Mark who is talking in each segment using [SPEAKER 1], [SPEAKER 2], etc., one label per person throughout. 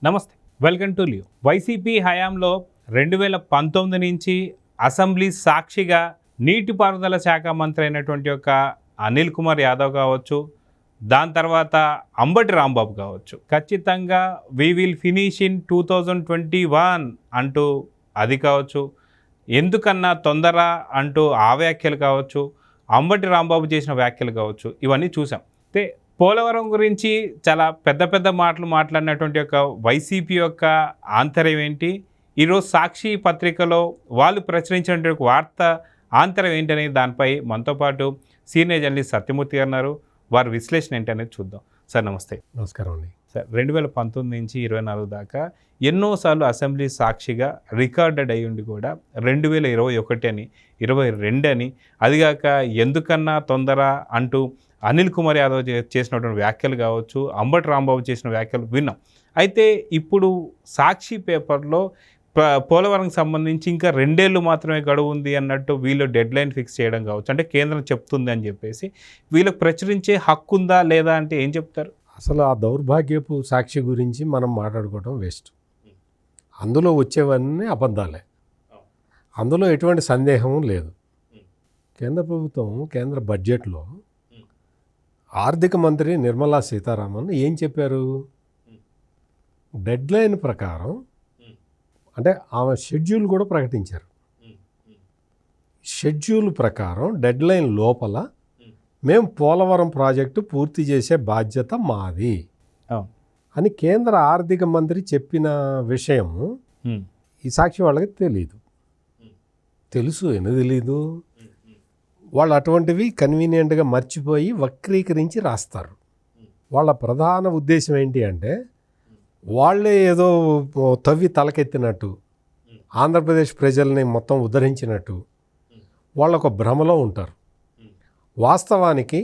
[SPEAKER 1] నమస్తే, welcome to Leo. YCP హయాంలో 2019 నుంచి అసెంబ్లీ సాక్షిగా నీటిపారుదల శాఖ మంత్రి అయినటువంటి యొక్క అనిల్ కుమార్ యాదవ్ కావచ్చు, దాని తర్వాత అంబటి రాంబాబు కావచ్చు, ఖచ్చితంగా వీ విల్ ఫినిష్ ఇన్ 2021 అంటూ అది కావచ్చు, ఎందుకన్నా తొందర అంటూ ఆ వ్యాఖ్యలు కావచ్చు, అంబటి రాంబాబు చేసిన వ్యాఖ్యలు కావచ్చు, ఇవన్నీ చూసాం. అయితే పోలవరం గురించి చాలా పెద్ద పెద్ద మాటలు మాట్లాడినటువంటి యొక్క వైసీపీ యొక్క ఆంతర్యం ఏంటి, ఈరోజు సాక్షి పత్రికలో వాళ్ళు ప్రచురించినటువంటి వార్త ఆంతర్యం ఏంటనే దానిపై మనతో పాటు సీనియర్ జర్నలిస్ట్ సత్యమూర్తి గారు ఉన్నారు. వారి విశ్లేషణ ఏంటనేది చూద్దాం. సార్ నమస్తే.
[SPEAKER 2] నమస్కారం అండి.
[SPEAKER 1] సార్ 2019 నుంచి 24 దాకా ఎన్నోసార్లు అసెంబ్లీ సాక్షిగా రికార్డెడ్ అయ్యి ఉండి కూడా 2021 అని 22 అని అదిగాక ఎందుకన్నా తొందర అంటూ అనిల్ కుమార్ యాదవ్ చేసినటువంటి వ్యాఖ్యలు కావచ్చు, అంబటి రాంబాబు చేసిన వ్యాఖ్యలు విన్నాం. అయితే ఇప్పుడు సాక్షి పేపర్లో పోలవరంకి సంబంధించి ఇంకా 2 ఏళ్ళు మాత్రమే గడువు ఉంది అన్నట్టు వీళ్ళు డెడ్ లైన్ ఫిక్స్ చేయడం కావచ్చు, అంటే కేంద్రం చెప్తుంది అని చెప్పేసి వీళ్ళకి ప్రచురించే హక్కు ఉందా లేదా అంటే ఏం చెప్తారు?
[SPEAKER 2] అసలు ఆ దౌర్భాగ్యపు సాక్షి గురించి మనం మాట్లాడుకోవడం వేస్ట్. అందులో వచ్చేవన్నీ అబద్ధాలే, అందులో ఎటువంటి సందేహం లేదు. కేంద్ర ప్రభుత్వం కేంద్ర బడ్జెట్లో ఆర్థిక మంత్రి నిర్మలా సీతారామన్ ఏం చెప్పారు, డెడ్ లైన్ ప్రకారం, అంటే ఆమె షెడ్యూల్ కూడా ప్రకటించారు. షెడ్యూల్ ప్రకారం డెడ్ లైన్ లోపల మేము పోలవరం ప్రాజెక్టు పూర్తి చేసే బాధ్యత మాది అని కేంద్ర ఆర్థిక మంత్రి చెప్పిన విషయం ఈ సాక్షి వాళ్ళకి తెలీదు. తెలుసు, ఎందుకు తెలీదు? వాళ్ళు అటువంటివి కన్వీనియంట్గా మర్చిపోయి వక్రీకరించి రాస్తారు. వాళ్ళ ప్రధాన ఉద్దేశం ఏంటి అంటే వాళ్ళే ఏదో తవ్వి తలకెత్తినట్టు, ఆంధ్రప్రదేశ్ ప్రజల్ని మొత్తం ఉద్ధరించినట్టు వాళ్ళొక భ్రమలో ఉంటారు. వాస్తవానికి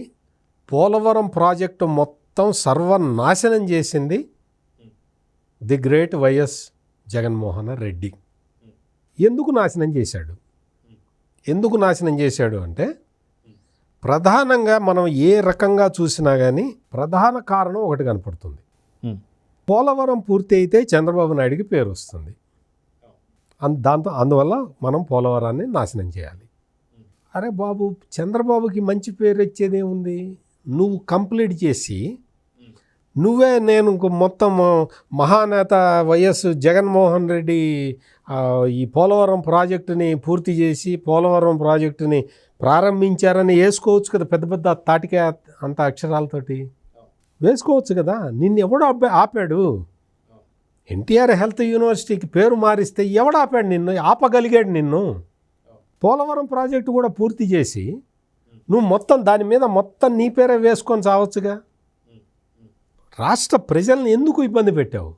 [SPEAKER 2] పోలవరం ప్రాజెక్టు మొత్తం సర్వనాశనం చేసింది the great YS Jaganmohan Reddy. ఎందుకు నాశనం చేశాడు? ఎందుకు నాశనం చేశాడు అంటే ప్రధానంగా మనం ఏ రకంగా చూసినా కానీ ప్రధాన కారణం ఒకటి కనపడుతుంది. పోలవరం పూర్తి అయితే చంద్రబాబు నాయుడికి పేరు వస్తుంది, అందువల్ల మనం పోలవరాన్ని నాశనం చేయాలి. అరే బాబు, చంద్రబాబుకి మంచి పేరు వచ్చేదే ఉంది. నువ్వు కంప్లీట్ చేసి నువ్వే నేను మొత్తం మహానేత వైఎస్ జగన్మోహన్ రెడ్డి ఈ పోలవరం ప్రాజెక్టుని పూర్తి చేసి పోలవరం ప్రాజెక్టుని ప్రారంభించారని వేసుకోవచ్చు కదా, పెద్ద పెద్ద తాటికే అంత అక్షరాలతోటి వేసుకోవచ్చు కదా. నిన్ను ఎవడు ఆపాడు? ఎన్టీఆర్ హెల్త్ యూనివర్సిటీకి పేరు మారిస్తే ఎవడు ఆపాడు నిన్ను? ఆపగలిగాడు నిన్ను? పోలవరం ప్రాజెక్టు కూడా పూర్తి చేసి నువ్వు మొత్తం దాని మీద మొత్తం నీ పేరే వేసుకొని చావచ్చుగా. రాష్ట్ర ప్రజల్ని ఎందుకు ఇబ్బంది పెట్టావు?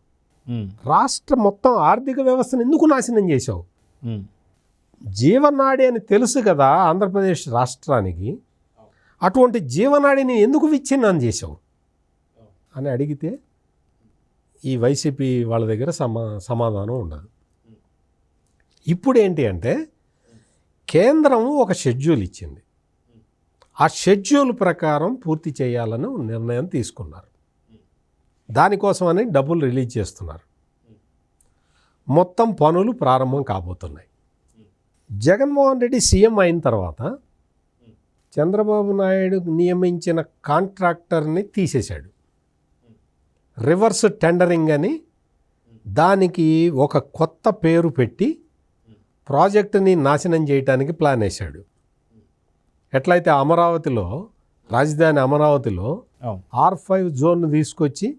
[SPEAKER 2] రాష్ట్ర మొత్తం ఆర్థిక వ్యవస్థను ఎందుకు నాశనం చేశావు? జీవనాడి అని తెలుసు కదా ఆంధ్రప్రదేశ్ రాష్ట్రానికి, అటువంటి జీవనాడిని ఎందుకు విచ్ఛిన్నం చేశావు అని అడిగితే ఈ వైసీపీ వాళ్ళ దగ్గర సమాధానం ఉండదు. ఇప్పుడు ఏంటి అంటే కేంద్రం ఒక షెడ్యూల్ ఇచ్చింది, ఆ షెడ్యూల్ ప్రకారం పూర్తి చేయాలని నిర్ణయం తీసుకున్నారు. దానికోసమని డబ్బులు రిలీజ్ చేస్తున్నారు. మొత్తం పనులు ప్రారంభం కాబోతున్నాయి. జగన్మోహన్ రెడ్డి సీఎం అయిన తర్వాత చంద్రబాబు నాయుడు నియమించిన కాంట్రాక్టర్ని తీసేశాడు. రివర్స్ టెండరింగ్ అని దానికి ఒక కొత్త పేరు పెట్టి ప్రాజెక్టుని నాశనం చేయడానికి ప్లాన్ వేశాడు. ఎట్లయితే అమరావతిలో, రాజధాని అమరావతిలో R5 జోన్ తీసుకొచ్చి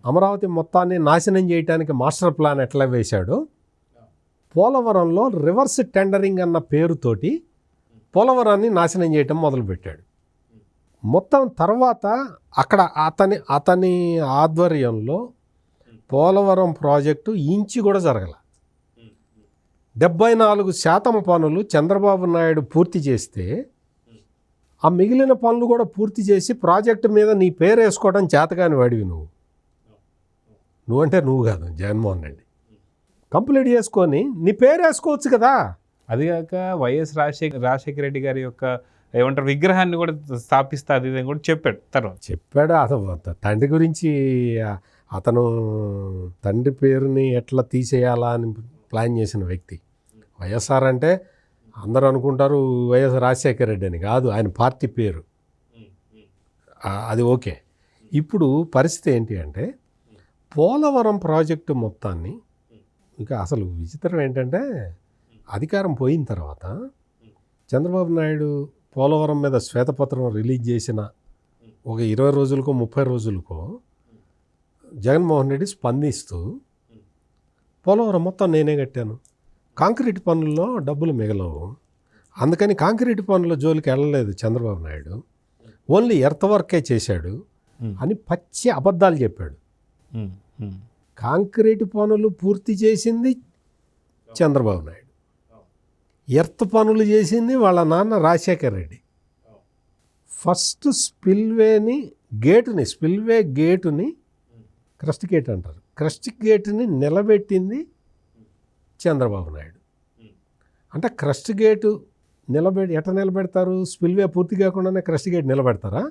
[SPEAKER 2] అమరావతి మొత్తాన్ని నాశనం చేయడానికి మాస్టర్ ప్లాన్ ఎట్లా వేశాడో, పోలవరంలో రివర్స్ టెండరింగ్ అన్న పేరుతోటి పోలవరాన్ని నాశనం చేయటం మొదలుపెట్టాడు. మొత్తం తర్వాత అక్కడ అతని ఆధ్వర్యంలో పోలవరం ప్రాజెక్టు ఇంచి కూడా జరగల. 74% పనులు చంద్రబాబు నాయుడు పూర్తి చేస్తే ఆ మిగిలిన పనులు కూడా పూర్తి చేసి ప్రాజెక్టు మీద నీ పేరు వేసుకోవడం చేతగాని వాడివి నువ్వంటే నువ్వు కాదు, జగన్మోహన్ రెడ్డి. కంప్లీట్ చేసుకొని నీ పేరు వేసుకోవచ్చు కదా.
[SPEAKER 1] అదిగాక వైఎస్ రాజశేఖర రెడ్డి గారి యొక్క ఏమంటారు విగ్రహాన్ని కూడా స్థాపిస్తా అది కూడా చెప్పాడు. తర్వాత
[SPEAKER 2] చెప్పాడు అసలు తండ్రి గురించి అతను తండ్రి పేరుని ఎట్లా తీసేయాలా అని ప్లాన్ చేసిన వ్యక్తి. వైఎస్ఆర్ అంటే అందరూ అనుకుంటారు వైఎస్ రాజశేఖర రెడ్డి అని, కాదు, ఆయన పార్టీ పేరు. అది ఓకే. ఇప్పుడు పరిస్థితి ఏంటి అంటే పోలవరం ప్రాజెక్టు మొత్తాన్ని, ఇంకా అసలు విచిత్రం ఏంటంటే అధికారం పోయిన తర్వాత చంద్రబాబు నాయుడు పోలవరం మీద శ్వేతపత్రం రిలీజ్ చేసిన ఒక 20 రోజులకో 30 రోజులకో జగన్మోహన్ రెడ్డి స్పందిస్తూ పోలవరం మొత్తం నేనే కట్టాను, కాంక్రీట్ పనుల్లో డబ్బులు మిగలవు, అందుకని కాంక్రీట్ పనుల జోలికి వెళ్ళలేదు చంద్రబాబు నాయుడు, ఓన్లీ ఎర్త్ వర్కే చేశాడు అని పచ్చి అబద్ధాలు చెప్పాడు. కాంక్రీట్ పనులు పూర్తి చేసింది చంద్రబాబు నాయుడు, ఎర్త్ పనులు చేసింది వాళ్ళ నాన్న రాజశేఖర్ రెడ్డి. ఫస్ట్ స్పిల్వే గేటుని క్రస్ట్ గేట్ అంటారు, క్రస్ట్ గేటుని నిలబెట్టింది చంద్రబాబు నాయుడు. అంటే క్రస్ట్ గేటు ఎట్లా నిలబెడతారు? స్పిల్వే పూర్తి కాకుండానే క్రస్ట్ గేట్ నిలబెడతారా?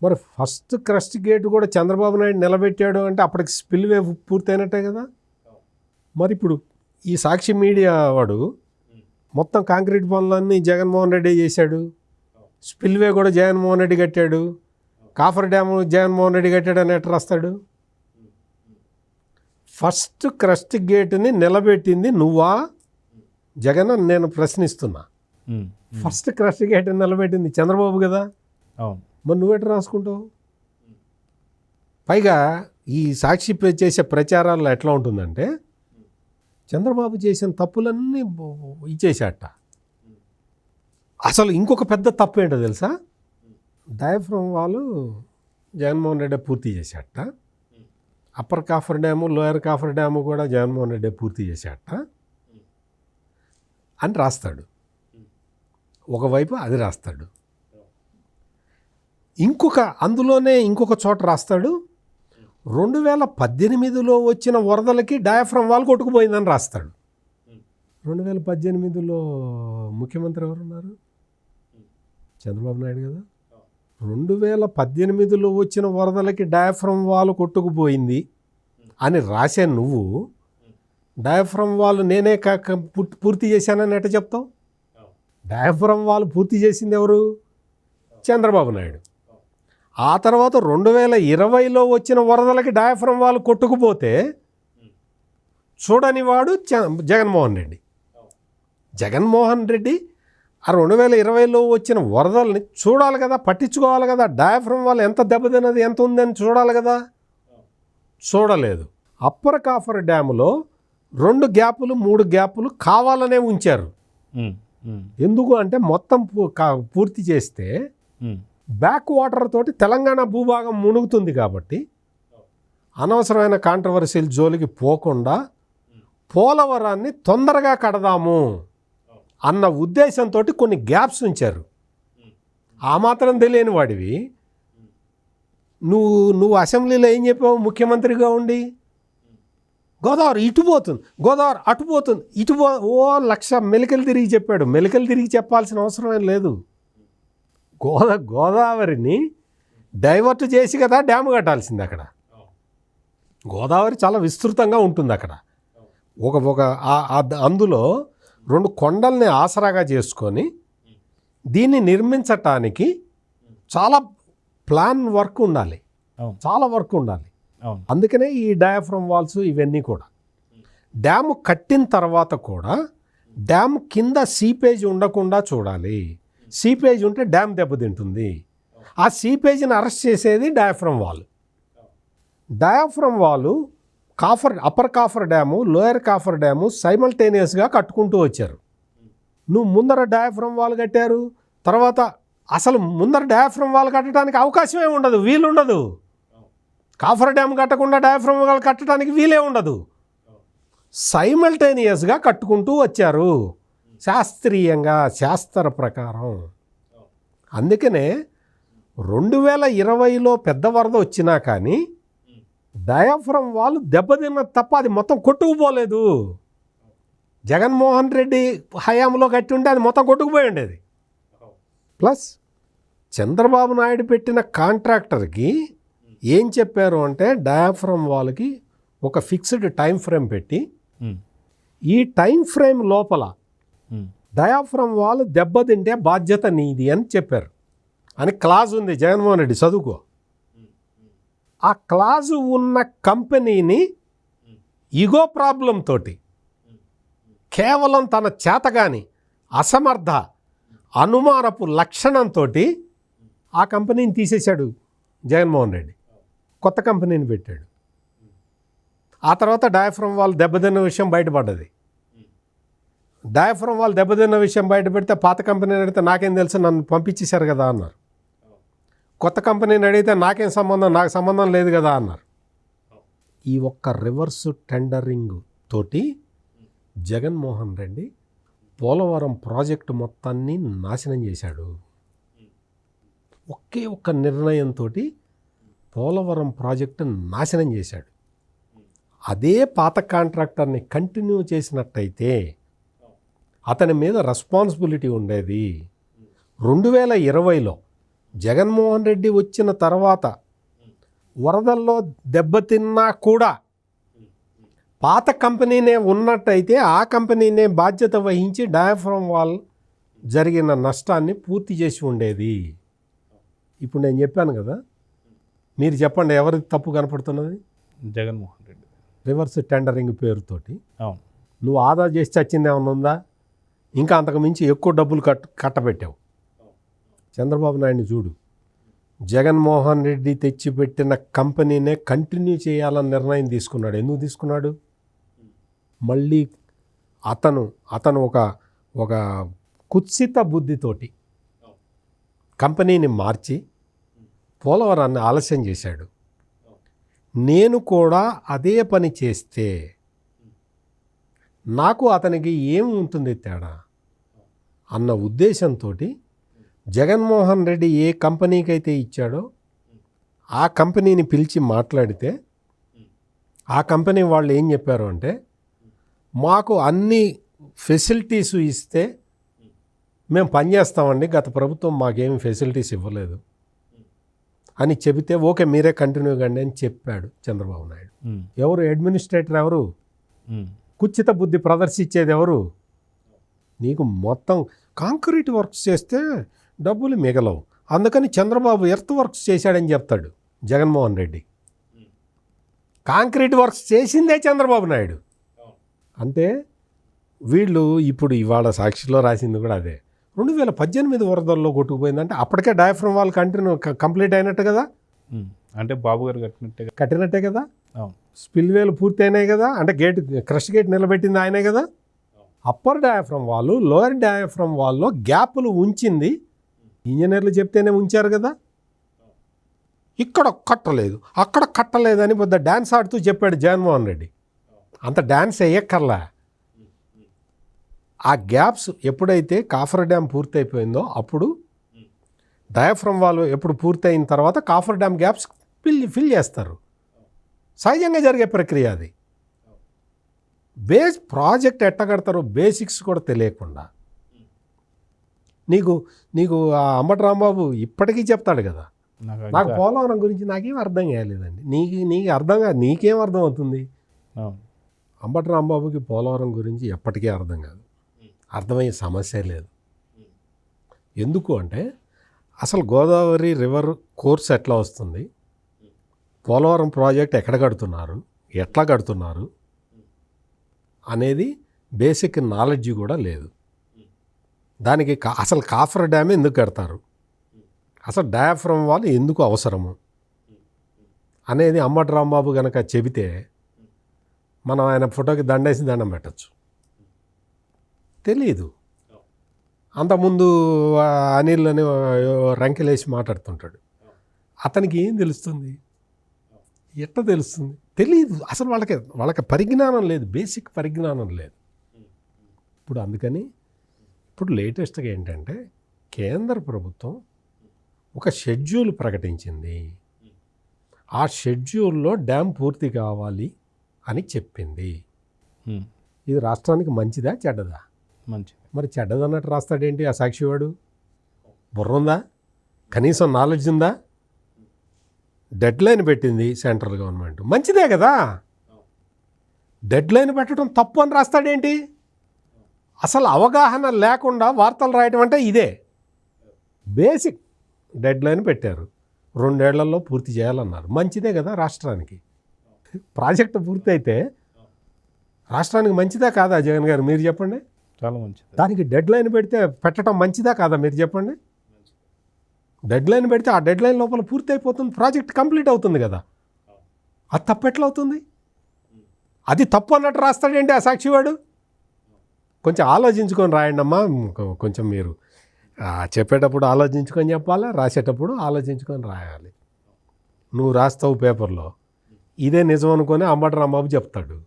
[SPEAKER 2] మరి ఫస్ట్ క్రస్ట్ గేట్ కూడా చంద్రబాబు నాయుడు నిలబెట్టాడు అంటే అప్పటికి స్పిల్వే పూర్తయినట్టే కదా. మరి ఇప్పుడు ఈ సాక్షి మీడియా వాడు మొత్తం కాంక్రీట్ పనులన్నీ జగన్మోహన్ రెడ్డి చేశాడు, స్పిల్వే కూడా జగన్మోహన్ రెడ్డి కట్టాడు, కాఫర్ డ్యాము జగన్మోహన్ రెడ్డి కట్టాడు అని ఎట్లా రాస్తాడు? ఫస్ట్ క్రస్ట్ గేటుని నిలబెట్టింది నువ్వా జగన్ అని నేను ప్రశ్నిస్తున్నా. ఫస్ట్ క్రస్ట్ గేటుని నిలబెట్టింది చంద్రబాబు కదా, మరి నువ్వెట్లా రాసుకుంటావు? పైగా ఈ సాక్షి చేసే ప్రచారాల్లో ఎట్లా ఉంటుందంటే చంద్రబాబు చేసిన తప్పులన్నీ ఇచ్చేసాట. అసలు ఇంకొక పెద్ద తప్పు ఏంటో తెలుసా? డయాఫ్రమ్ వాళ్ళు జగన్మోహన్ రెడ్డి పూర్తి చేశాట, upper coffer dam lower coffer dam కూడా జగన్మోహన్ రెడ్డి పూర్తి చేశాట అని రాస్తాడు. ఒకవైపు అది రాస్తాడు, అందులోనే ఇంకొక చోట రాస్తాడు 2018లో వచ్చిన వరదలకి డయాఫ్రమ్ వాల్ కొట్టుకుపోయిందని రాస్తాడు. 2018లో ముఖ్యమంత్రి ఎవరున్నారు? చంద్రబాబు నాయుడు కదా. 2018లో వచ్చిన వరదలకి డయాఫ్రమ్ వాల్ కొట్టుకుపోయింది అని రాసే నువ్వు డయాఫ్రమ్ వాల్ నేనే పూర్తి చేశానని ఎట్ట చెప్తావు? డయాఫ్రమ్ వాల్ పూర్తి చేసింది ఎవరు? చంద్రబాబు నాయుడు. ఆ తర్వాత 2020లో వచ్చిన వరదలకి డయాఫ్రమ్ వాల్ కొట్టుకుపోతే చూడని వాడు జగన్మోహన్ రెడ్డి. జగన్మోహన్ రెడ్డి ఆ 2020లో వచ్చిన వరదల్ని చూడాలి కదా, పట్టించుకోవాలి కదా, డయాఫ్రమ్ వాల్ ఎంత దెబ్బతిన్నది ఎంత ఉందని చూడాలి కదా. చూడలేదు. అప్పర్ కాఫర్ డ్యాములో 2 గ్యాపులు 3 గ్యాపులు కావాలనే ఉంచారు. ఎందుకు అంటే మొత్తం పూర్తి చేస్తే బ్యాక్ వాటర్ తోటి తెలంగాణ భూభాగం మునుగుతుంది కాబట్టి అనవసరమైన కాంట్రవర్సీల జోలికి పోకుండా పోలవరాన్ని తొందరగా కడదాము అన్న ఉద్దేశంతో కొన్ని గ్యాప్స్ ఉంచారు. ఆ మాత్రం తెలియని వాడివి నువ్వు అసెంబ్లీలో ఏం చెప్పావు? ముఖ్యమంత్రిగా ఉండి గోదావరి ఇటుపోతుంది, గోదావరి అటుపోతుంది, ఓ 1,00,000 మెలికలు తిరిగి చెప్పాడు. మెలికలు తిరిగి చెప్పాల్సిన అవసరం ఏం లేదు. గోదావరిని డైవర్ట్ చేసి కదా డ్యాము కట్టాల్సింది. అక్కడ గోదావరి చాలా విస్తృతంగా ఉంటుంది. అక్కడ అందులో 2 కొండల్ని ఆసరాగా చేసుకొని దీన్ని నిర్మించటానికి చాలా ప్లాన్ వర్క్ ఉండాలి, చాలా వర్క్ ఉండాలి. అందుకనే ఈ డయాఫ్రమ్ వాల్స్ ఇవన్నీ కూడా. డ్యాము కట్టిన తర్వాత కూడా డ్యామ్ కింద సీపేజ్ ఉండకుండా చూడాలి. సీపేజ్ ఉంటే డ్యామ్ దెబ్బతింటుంది. ఆ సీపేజ్ని అరెస్ట్ చేసేది diaphragm wall. Diaphragm wall upper coffer dam lower coffer dam సైమల్టేనియస్గా కట్టుకుంటూ వచ్చారు. నువ్వు ముందర డయాఫ్రమ్ వాల్ కట్టారు, తర్వాత అసలు ముందర డయాఫ్రమ్ వాల్ కట్టడానికి అవకాశమే ఉండదు, వీలుండదు. కాఫర్ డ్యామ్ కట్టకుండా డయాఫ్రమ్ వాల్ కట్టడానికి వీలే ఉండదు. సైమల్టేనియస్గా కట్టుకుంటూ వచ్చారు శాస్త్రీయంగా, శాస్త్ర ప్రకారం. అందుకనే 2020లో పెద్ద వరద వచ్చినా కానీ డయాఫ్రమ్ వాల్ దెబ్బతిన్న తప్ప అది మొత్తం కొట్టుకుపోలేదు. జగన్మోహన్ రెడ్డి హయాంలో కట్టి ఉంటే అది మొత్తం కొట్టుకుపోయి ఉండేది. ప్లస్ చంద్రబాబు నాయుడు పెట్టిన కాంట్రాక్టర్కి ఏం చెప్పారు అంటే డయాఫ్రమ్ వాల్కి ఒక ఫిక్స్డ్ టైం ఫ్రేమ్ పెట్టి ఈ టైం ఫ్రేమ్ లోపల డయాఫ్రమ్ వాల్ దెబ్బతింటే బాధ్యత నీది అని చెప్పారు అని క్లాజ్ ఉంది. జగన్మోహన్ రెడ్డి చదువుకో. ఆ క్లాజు ఉన్న కంపెనీని ఇగో ప్రాబ్లం తోటి కేవలం తన చేతగాని అసమర్థ అనుమానపు లక్షణంతో ఆ కంపెనీని తీసేశాడు జగన్మోహన్ రెడ్డి. కొత్త కంపెనీని పెట్టాడు. ఆ తర్వాత డయాఫ్రమ్ వాల్ దెబ్బతిన్న విషయం బయటపడ్డది. డయాఫ్రమ్ వాల్ దెబ్బతిన్న విషయం బయటపెడితే పాత కంపెనీని అడిగితే నాకేం తెలుసు, నన్ను పంపించేశారు కదా అన్నారు. కొత్త కంపెనీని అడిగితే నాకేం సంబంధం, నాకు సంబంధం లేదు కదా అన్నారు. ఈ ఒక్క రివర్స్ టెండరింగ్ తోటి జగన్మోహన్ రెడ్డి పోలవరం ప్రాజెక్టు మొత్తాన్ని నాశనం చేశాడు. ఒకే ఒక్క నిర్ణయంతో పోలవరం ప్రాజెక్టు నాశనం చేశాడు. అదే పాత కాంట్రాక్టర్ని కంటిన్యూ చేసినట్టయితే అతని మీద రెస్పాన్సిబిలిటీ ఉండేది. 2020లో జగన్మోహన్ రెడ్డి వచ్చిన తర్వాత వరదల్లో దెబ్బతిన్నా కూడా పాత కంపెనీనే ఉన్నట్టయితే ఆ కంపెనీనే బాధ్యత వహించి డయాఫ్రమ్ వాల్ జరిగిన నష్టాన్ని పూర్తి చేసి ఉండేది. ఇప్పుడు నేను చెప్పాను కదా, మీరు చెప్పండి ఎవరి తప్పు కనపడుతున్నది?
[SPEAKER 1] జగన్మోహన్ రెడ్డి.
[SPEAKER 2] రివర్స్ టెండరింగ్ పేరుతోటి
[SPEAKER 1] అవును.
[SPEAKER 2] నువ్వు ఆదా చేసి చచ్చింది ఏమన్నా ఉందా? ఇంకా అంతకు మించి ఎక్కువ డబ్బులు కట్టబెట్టావు. చంద్రబాబు నాయుడిని చూడు, జగన్మోహన్ రెడ్డి తెచ్చిపెట్టిన కంపెనీనే కంటిన్యూ చేయాలని నిర్ణయం తీసుకున్నాడు. ఎందుకు తీసుకున్నాడు? మళ్ళీ అతను ఒక కుత్సిత బుద్ధితోటి కంపెనీని మార్చి పోలవరాన్ని ఆలస్యం చేశాడు. నేను కూడా అదే పని చేస్తే నాకు అతనికి ఏం ఉంటుంది తేడా అన్న ఉద్దేశంతో జగన్మోహన్ రెడ్డి ఏ కంపెనీకి అయితే ఇచ్చాడో ఆ కంపెనీని పిలిచి మాట్లాడితే ఆ కంపెనీ వాళ్ళు ఏం చెప్పారు అంటే, మాకు అన్ని ఫెసిలిటీస్ ఇస్తే మేము పనిచేస్తామండి, గత ప్రభుత్వం మాకేమి ఫెసిలిటీస్ ఇవ్వలేదు అని చెబితే ఓకే మీరే కంటిన్యూ కండి అని చెప్పాడు చంద్రబాబు నాయుడు. ఎవరు అడ్మినిస్ట్రేటర్? ఎవరు కుచిత బుద్ధి ప్రదర్శించేది? ఎవరు? నీకు మొత్తం కాంక్రీట్ వర్క్స్ చేస్తే డబ్బులు మిగలవు, అందుకని చంద్రబాబు ఎర్త్ వర్క్స్ చేశాడని చెప్తాడు జగన్మోహన్ రెడ్డి. కాంక్రీట్ వర్క్స్ చేసిందే చంద్రబాబు నాయుడు. అంటే వీళ్ళు ఇప్పుడు ఇవాళ సాక్షిలో రాసింది కూడా అదే. 2018 వరదల్లో కొట్టుకుపోయిందంటే అప్పటికే డయాఫ్రమ్ వాల్ కంప్లీట్ అయినట్టు కదా.
[SPEAKER 1] అంటే బాబు గారు
[SPEAKER 2] కట్టినట్టే కదా. స్పిల్వేలు పూర్తి అయినాయి కదా. అంటే క్రష్ గేట్ నిలబెట్టింది ఆయనే కదా. అప్పర్ డయాఫ్రమ్ వాళ్ళు లోయర్ డయాఫ్రమ్ వాల్లో గ్యాపులు ఉంచింది ఇంజనీర్లు చెప్తేనే ఉంచారు కదా. ఇక్కడ కట్టలేదు, అక్కడ కట్టలేదని పెద్ద డ్యాన్స్ ఆడుతూ చెప్పాడు జగన్మోహన్ రెడ్డి. అంత డ్యాన్స్ వేయక్కర్లా. ఆ గ్యాప్స్ ఎప్పుడైతే కాఫర్ డ్యామ్ పూర్తయిపోయిందో అప్పుడు డయాఫ్రమ్ వాల్ ఎప్పుడు పూర్తయిన తర్వాత కాఫర్ డ్యామ్ గ్యాప్స్ ఫిల్ చేస్తారు. సహజంగా జరిగే ప్రక్రియ అది. ప్రాజెక్ట్ ఎట్ట కడతారో బేసిక్స్ కూడా తెలియకుండా నీకు ఆ అంబటి రాంబాబు ఇప్పటికీ చెప్తాడు కదా, నాకు పోలవరం గురించి నాకేం అర్థం కాలేదండి. నీకు అర్థం కాదు, నీకేం అర్థం అవుతుంది? అంబటి రాంబాబుకి పోలవరం గురించి ఎప్పటికీ అర్థం కాదు, అర్థమయ్యే సమస్య లేదు. ఎందుకు అంటే అసలు గోదావరి రివర్ కోర్స్ ఎట్లా వస్తుంది, పోలవరం ప్రాజెక్ట్ ఎక్కడ కడుతున్నారు, ఎట్లా కడుతున్నారు అనేది బేసిక్ నాలెడ్జ్ కూడా లేదు. దానికి అసలు కాఫర్ డ్యామ్ ఎందుకు కడతారు, అసలు డయాఫ్రమ్ వాల్ ఎందుకు అవసరము అనేది అంబటి రాంబాబు కనుక చెబితే మనం ఆయన ఫోటోకి దండేసి దండం పెట్టచ్చు. తెలియదు. అంతకుముందు అనిల్ అని రంకెలేసి మాట్లాడుతుంటాడు. అతనికి ఏం తెలుస్తుంది, ఎట్లా తెలుస్తుంది? తెలియదు. అసలు వాళ్ళకి పరిజ్ఞానం లేదు, బేసిక్ పరిజ్ఞానం లేదు. ఇప్పుడు అందుకని ఇప్పుడు లేటెస్ట్గా ఏంటంటే కేంద్ర ప్రభుత్వం ఒక షెడ్యూల్ ప్రకటించింది. ఆ షెడ్యూల్లో డ్యామ్ పూర్తి కావాలి అని చెప్పింది. ఇది రాష్ట్రానికి మంచిదా చెడ్డదా?
[SPEAKER 1] మంచిది.
[SPEAKER 2] మరి చెడ్డదన్నట్టు రాస్తాడేంటి ఆ సాక్షివాడు? బుర్ర ఉందా? కనీసం నాలెడ్జ్ ఉందా? డెడ్ లైన్ పెట్టింది సెంట్రల్ గవర్నమెంట్, మంచిదే కదా. డెడ్ లైన్ పెట్టడం తప్పు అని రాస్తాడేంటి? అసలు అవగాహన లేకుండా వార్తలు రాయటం అంటే ఇదే బేసిక్. డెడ్ లైన్ పెట్టారు, 2 ఏళ్లలో పూర్తి చేయాలన్నారు, మంచిదే కదా రాష్ట్రానికి. ప్రాజెక్టు పూర్తి అయితే రాష్ట్రానికి మంచిదా కాదా జగన్ గారు, మీరు చెప్పండి.
[SPEAKER 1] చాలా మంచిది.
[SPEAKER 2] దానికి డెడ్ లైన్ పెట్టడం మంచిదా కాదా, మీరు చెప్పండి. డెడ్ లైన్ పెడితే ఆ డెడ్ లైన్ లోపల పూర్తి అయిపోతుంది, ప్రాజెక్ట్ కంప్లీట్ అవుతుంది కదా. అది తప్పు ఎట్లా అవుతుంది? అది తప్పు అన్నట్టు రాస్తాడేంటి ఆ సాక్షివాడు? కొంచెం ఆలోచించుకొని రాయండి అమ్మా. కొంచెం మీరు చెప్పేటప్పుడు ఆలోచించుకొని చెప్పాలి, రాసేటప్పుడు ఆలోచించుకొని రాయాలి. నువ్వు రాస్తావు పేపర్లో, ఇదే నిజం అనుకొని అంబటి రాంబాబు చెప్తాడు,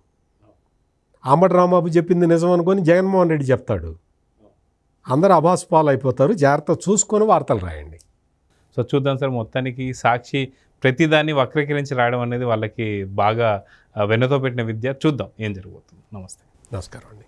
[SPEAKER 2] అంబటి రాంబాబు చెప్పింది నిజం అనుకొని జగన్మోహన్ రెడ్డి చెప్తాడు. అందరూ అభాసుపాలు అయిపోతారు. జాగ్రత్త చూసుకొని వార్తలు రాయండి.
[SPEAKER 1] సో చూద్దాం సార్, మొత్తానికి సాక్షి ప్రతిదాన్ని వక్రీకరించి రాయడం అనేది వాళ్ళకి బాగా వెన్నతో పెట్టిన విద్య. చూద్దాం ఏం జరగబోతుంది. నమస్తే.
[SPEAKER 2] నమస్కారం అండి.